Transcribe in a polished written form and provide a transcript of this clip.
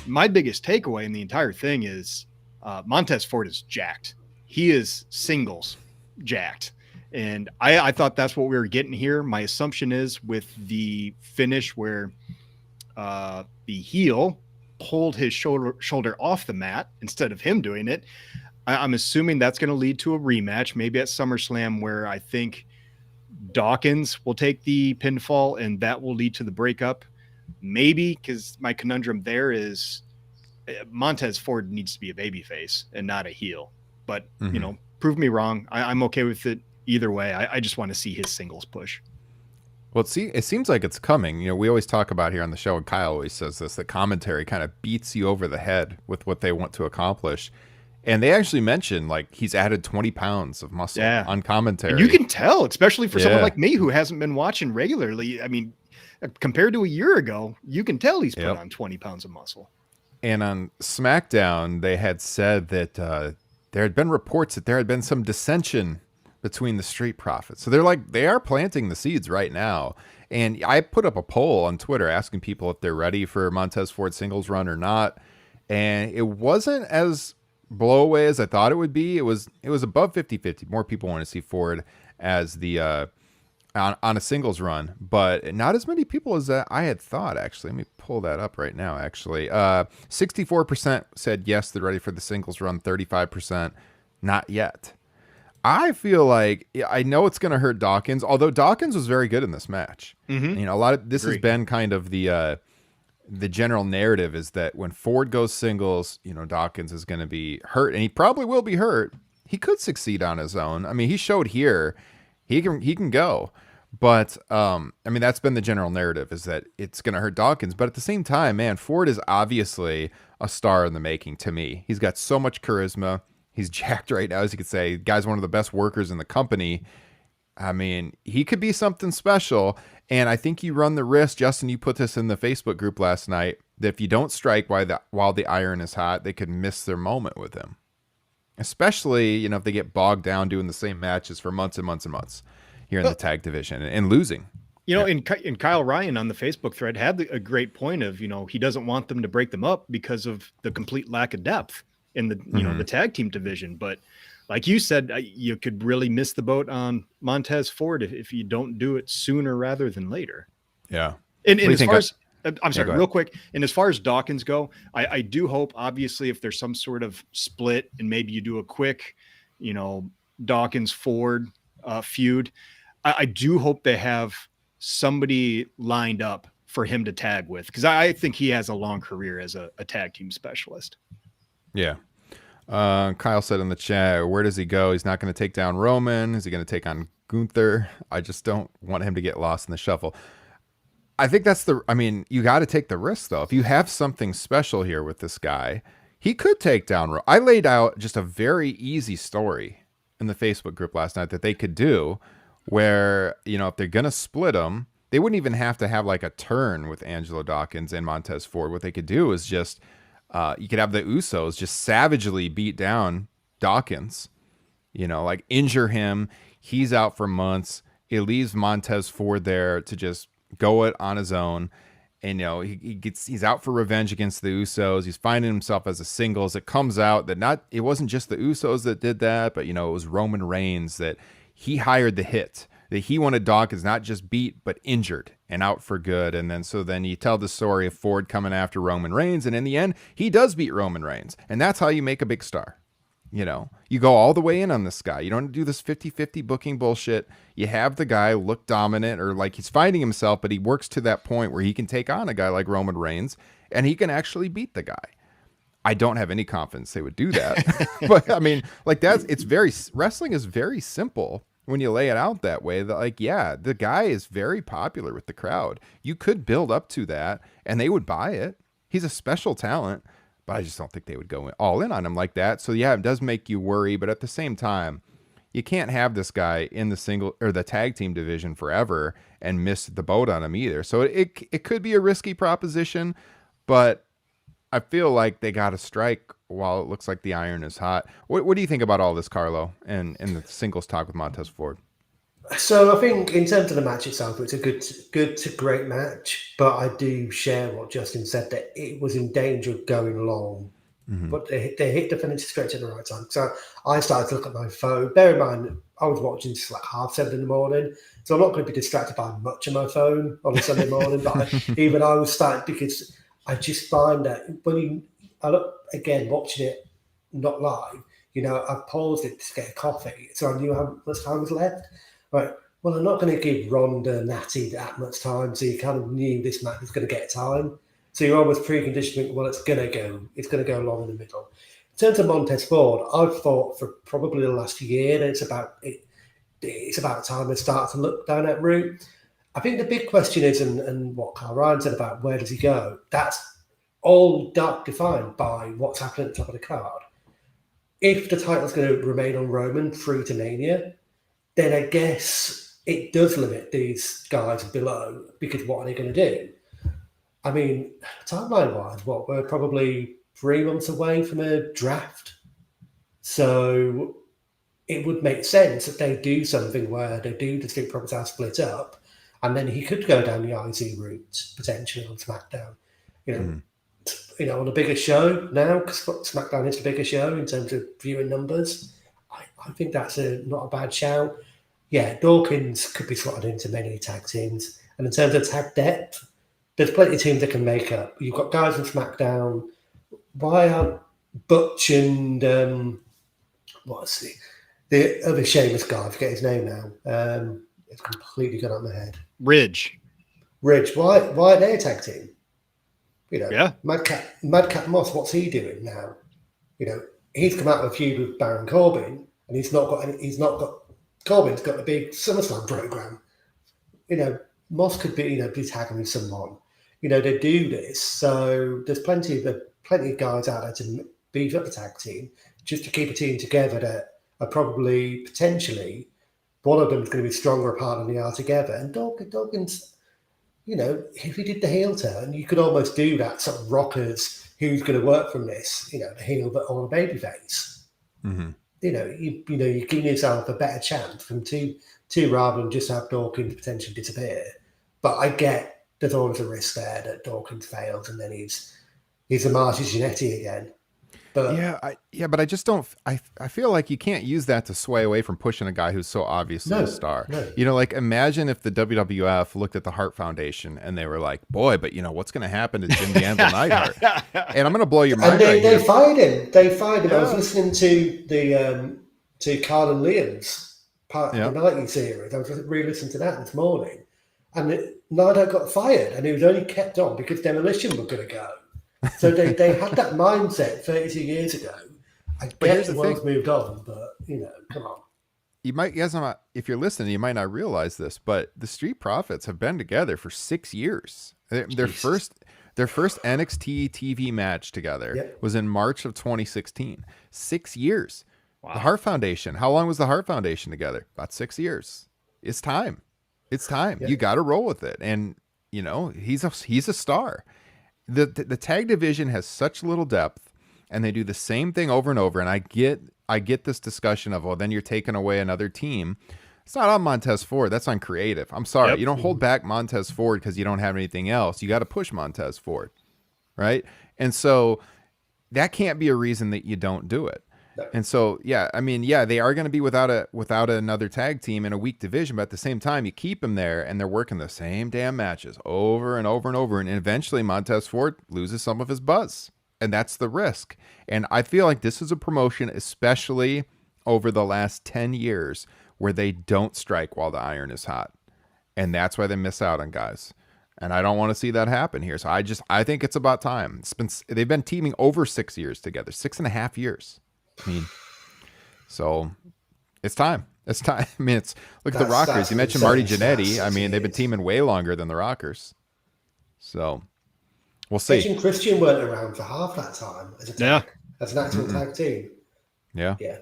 my biggest takeaway in the entire thing is Montez Ford is jacked. He is singles jacked. And I thought that's what we were getting here. My assumption is with the finish where the heel pulled his shoulder off the mat instead of him doing it. I'm assuming that's going to lead to a rematch, maybe at SummerSlam, where I think Dawkins will take the pinfall and that will lead to the breakup. Maybe, because my conundrum there is Montez Ford needs to be a babyface and not a heel. But, prove me wrong. I'm okay with it either way. I just want to see his singles push. Well, see, it seems like it's coming. We always talk about here on the show, and Kyle always says this, that commentary kind of beats you over the head with what they want to accomplish. And they actually mentioned, like, he's added 20 pounds of muscle on commentary. And you can tell, especially for someone like me who hasn't been watching regularly. I mean, compared to a year ago, you can tell he's put on 20 pounds of muscle. And on SmackDown, they had said that there had been reports that there had been some dissension between the Street Profits. So they are planting the seeds right now. And I put up a poll on Twitter asking people if they're ready for Montez Ford singles run or not. And it wasn't as blow away as I thought it would be. It was above 50-50. More people want to see Ford as the on a singles run, but not as many people as I had thought, actually. Let me pull that up right now, actually. 64% said yes, they're ready for the singles run. 35% not yet. I feel like, I know it's going to hurt Dawkins, although Dawkins was very good in this match. A lot of this has been kind of the general narrative is that when Ford goes singles, Dawkins is going to be hurt, and he probably will be hurt. He could succeed on his own. I mean, he showed here he can go, but that's been the general narrative, is that it's going to hurt Dawkins. But at the same time, man, Ford is obviously a star in the making to me. He's got so much charisma. He's jacked right now, as you could say. Guy's one of the best workers in the company. I mean, he could be something special. And I think you run the risk, Justin, you put this in the Facebook group last night, that if you don't strike while the iron is hot, they could miss their moment with him. Especially, if they get bogged down doing the same matches for months and months and months here in the tag division and losing. And Kyle Ryan on the Facebook thread had a great point of, he doesn't want them to break them up because of the complete lack of depth in the, the tag team division. But like you said, you could really miss the boat on Montez Ford if you don't do it sooner rather than later. Yeah. And as far as, I'm sorry, real quick. And as far as Dawkins go, I do hope, obviously, if there's some sort of split and maybe you do a quick, Dawkins Ford feud, I do hope they have somebody lined up for him to tag with, because I think he has a long career as a tag team specialist. Yeah. Kyle said in the chat, where does he go? He's not going to take down Roman. Is he going to take on Gunther? I just don't want him to get lost in the shuffle. I think you got to take the risk, though. If you have something special here with this guy, he could take down Roman. I laid out just a very easy story in the Facebook group last night that they could do where, if they're going to split them, they wouldn't even have to have like a turn with Angelo Dawkins and Montez Ford. What they could do is just, you could have the Usos just savagely beat down Dawkins, like injure him. He's out for months. It leaves Montez Ford there to just go it on his own. And, he's out for revenge against the Usos. He's finding himself as a singles. It comes out that it wasn't just the Usos that did that, but, it was Roman Reigns that he hired the hit, that he wanted Dawkins not just beat, but injured and out for good. And then you tell the story of Ford coming after Roman Reigns. And in the end, he does beat Roman Reigns. And that's how you make a big star. You go all the way in on this guy. You don't do this 50-50 booking bullshit. You have the guy look dominant or like he's finding himself, but he works to that point where he can take on a guy like Roman Reigns and he can actually beat the guy. I don't have any confidence they would do that. But I mean, wrestling is very simple when you lay it out that way. That the guy is very popular with the crowd. You could build up to that and they would buy it. He's a special talent, but I just don't think they would go all in on him like that. So yeah, it does make you worry, but at the same time, you can't have this guy in the single or the tag team division forever and miss the boat on him either. So it could be a risky proposition, but I feel like they got to strike while it looks like the iron is hot. What do you think about all this, Carlo, and the singles talk with Montez Ford? So I think in terms of the match itself, it's a good to great match. But I do share what Justin said that it was in danger of going long. Mm-hmm. But they hit the finish stretch at the right time. So I started to look at my phone. Bear in mind, I was watching this like 7:30 in the morning, so I'm not going to be distracted by much of my phone on a Sunday morning. But even I was starting because I just find that I look again watching it not live. I paused it to get a coffee, so I knew how much time was left. Right. Well, I'm not going to give Ronda Natty that much time, so you kind of knew this match was going to get time. So you're almost preconditioning. Well, it's going to go along in the middle. In terms of Montez Ford, I've thought for probably the last year that it's about time to start to look down that route. I think the big question is, and what Carl Ryan said about where does he go, that's all dark defined by what's happening at the top of the card. If the title's going to remain on Roman through to Mania, then I guess it does limit these guys below because what are they going to do? I mean, timeline-wise, we're probably 3 months away from a draft. So it would make sense that they do something where they do the Street Profits are split up, and then he could go down the IC route potentially on SmackDown. On a bigger show now, because SmackDown is the bigger show in terms of viewing numbers. I think that's not a bad shout. Yeah, Dawkins could be slotted into many tag teams. And in terms of tag depth, there's plenty of teams that can make up. You've got guys on SmackDown. Why aren't Butch and what's the other Sheamus guy? I forget his name now. It's completely gone out of my head. Ridge. Why are they a tag team? Yeah. Madcap Moss, what's he doing now? He's come out of a feud with Baron Corbin, and he's not got Corbin's got a big SummerSlam program. Moss could be tagging with someone. They do this, so there's plenty of guys out there to beef up the tag team just to keep a team together that are probably potentially one of them is going to be stronger apart than they are together. And Dawkins, if he did the heel turn, you could almost do that sort of rockers who's going to work from this, the heel but on a baby face. Mm-hmm. You're giving yourself a better chance from two rather than just have Dawkins potentially disappear. But I get there's always a risk there that Dawkins fails and then he's a Marty Jannetty again. But but I just don't. I feel like you can't use that to sway away from pushing a guy who's so obviously a star. No. Like imagine if the WWF looked at the Hart Foundation and they were like, "Boy, but what's going to happen to Jim the Anvil Neidhart?" And I'm going to blow your mind. And they fired him. Yeah. I was listening to the to Carl and Liam's part of the 90s series. I was re-listening to that this morning, and Neidhart got fired, and he was only kept on because Demolition were going to go. So they had that mindset 32 years ago. I guess the world's moved on, but come on. You guys, if you're listening, you might not realize this, but the Street Profits have been together for 6 years. Their first NXT TV match together was in March of 2016. 6 years. Wow. The Hart Foundation. How long was the Hart Foundation together? About 6 years. It's time. Yeah. You got to roll with it, and he's a star. The tag division has such little depth, and they do the same thing over and over. And I get this discussion of, then you're taking away another team. It's not on Montez Ford. That's on creative. I'm sorry. Yep. You don't hold back Montez Ford because you don't have anything else. You got to push Montez Ford, right? And so that can't be a reason that you don't do it. And so, they are going to be without another tag team in a weak division, but at the same time, you keep them there, and they're working the same damn matches over and over and over, and eventually Montez Ford loses some of his buzz, and that's the risk. And I feel like this is a promotion, especially over the last 10 years, where they don't strike while the iron is hot, and that's why they miss out on guys. And I don't want to see that happen here. So I think it's about time. They've been teaming over 6 years together, 6.5 years. So it's time. It's time. Look at the Rockers. You mentioned Marty Jannetty. They've been teaming way longer than the Rockers. So we'll see. Edge and Christian weren't around for half that time as an actual tag team. Yeah. Yeah.